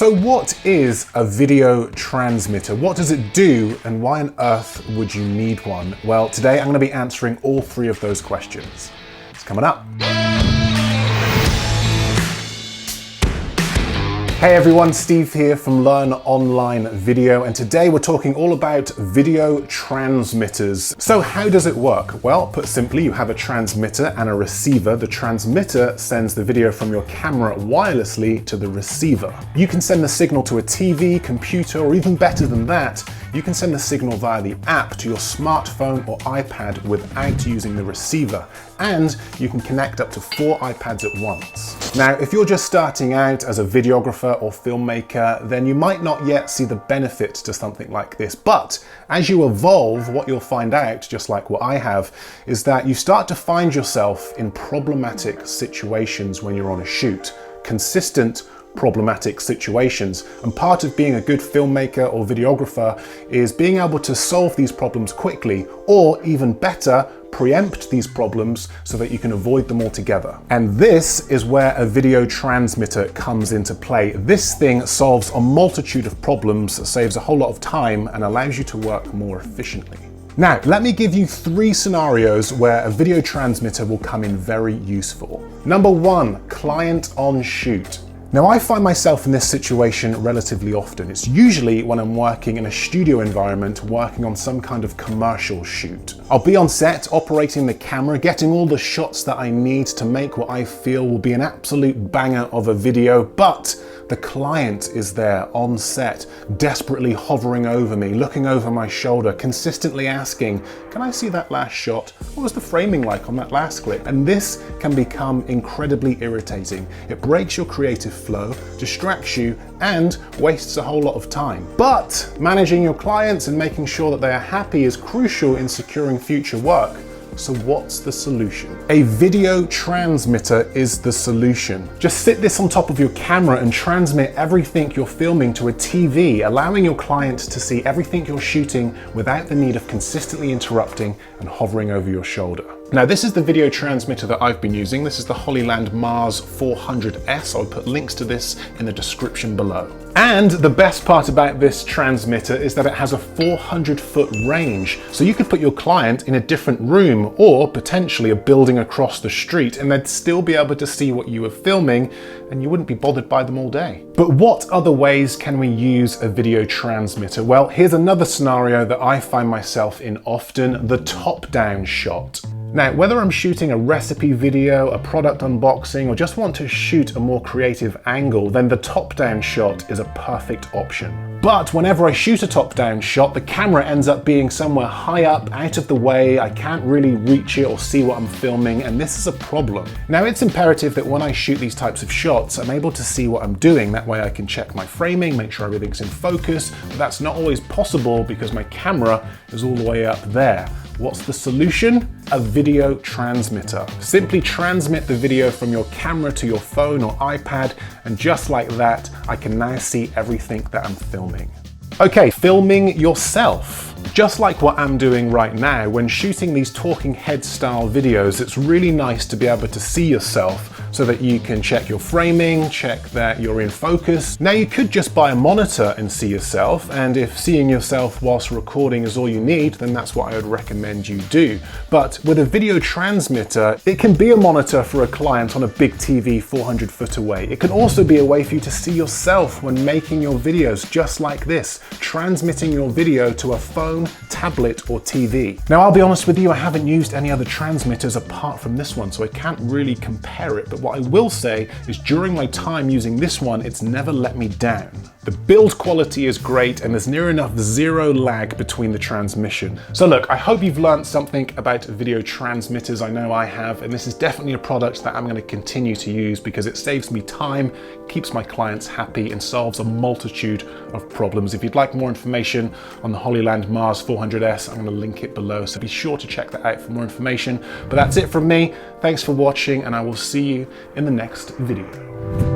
So what is a video transmitter? What does it do, and why on earth would you need one? Well, today I'm going to be answering all three of those questions. It's coming up. Hey everyone, Steve here from Learn Online Video, and today we're talking all about video transmitters. So how does it work? Well, put simply, you have a transmitter and a receiver. The transmitter sends the video from your camera wirelessly to the receiver. You can send the signal to a TV, computer, or even better than that, you can send the signal via the app to your smartphone or iPad without using the receiver. And you can connect up to 4 iPads at once. Now, if you're just starting out as a videographer or filmmaker, then you might not yet see the benefit to something like this. But as you evolve, what you'll find out, just like what I have, is that you start to find yourself in problematic situations when you're on a shoot. Consistent problematic situations, and part of being a good filmmaker or videographer is being able to solve these problems quickly, or even better, preempt these problems so that you can avoid them altogether. And this is where a video transmitter comes into play. This thing solves a multitude of problems, saves a whole lot of time, and allows you to work more efficiently. Now, let me give you 3 scenarios where a video transmitter will come in very useful. Number 1, client on shoot. Now, I find myself in this situation relatively often. It's usually when I'm working in a studio environment, working on some kind of commercial shoot. I'll be on set, operating the camera, getting all the shots that I need to make what I feel will be an absolute banger of a video, but the client is there on set, desperately hovering over me, looking over my shoulder, consistently asking, "Can I see that last shot? What was the framing like on that last clip?" And this can become incredibly irritating. It breaks your creative flow, distracts you, and wastes a whole lot of time. But managing your clients and making sure that they are happy is crucial in securing future work. So what's the solution? A video transmitter is the solution. Just sit this on top of your camera and transmit everything you're filming to a TV, allowing your client to see everything you're shooting without the need of consistently interrupting and hovering over your shoulder. Now, this is the video transmitter that I've been using. This is the Hollyland Mars 400S. I'll put links to this in the description below. And the best part about this transmitter is that it has a 400-foot range. So you could put your client in a different room or potentially a building across the street, and they'd still be able to see what you were filming, and you wouldn't be bothered by them all day. But what other ways can we use a video transmitter? Well, here's another scenario that I find myself in often: the top-down shot. Now, whether I'm shooting a recipe video, a product unboxing, or just want to shoot a more creative angle, then the top-down shot is a perfect option. But whenever I shoot a top-down shot, the camera ends up being somewhere high up, out of the way. I can't really reach it or see what I'm filming, and this is a problem. Now, it's imperative that when I shoot these types of shots, I'm able to see what I'm doing. That way I can check my framing, make sure everything's in focus, but that's not always possible because my camera is all the way up there. What's the solution? A video transmitter. Simply transmit the video from your camera to your phone or iPad, and just like that, I can now see everything that I'm filming. Okay, filming yourself. Just like what I'm doing right now, when shooting these talking head style videos, it's really nice to be able to see yourself so that you can check your framing, check that you're in focus. Now, you could just buy a monitor and see yourself, and if seeing yourself whilst recording is all you need, then that's what I would recommend you do. But with a video transmitter, it can be a monitor for a client on a big TV 400 foot away. It can also be a way for you to see yourself when making your videos, just like this, transmitting your video to a phone, tablet, or TV. Now, I'll be honest with you, I haven't used any other transmitters apart from this one, so I can't really compare it. But what I will say is during my time using this one, it's never let me down. The build quality is great, and there's near enough zero lag between the transmission. So look, I hope you've learned something about video transmitters. I know I have, and this is definitely a product that I'm going to continue to use because it saves me time, keeps my clients happy, and solves a multitude of problems. If you'd like more information on the Hollyland Mars 400S, I'm going to link it below, so be sure to check that out for more information. But that's it from me. Thanks for watching, and I will see you in the next video.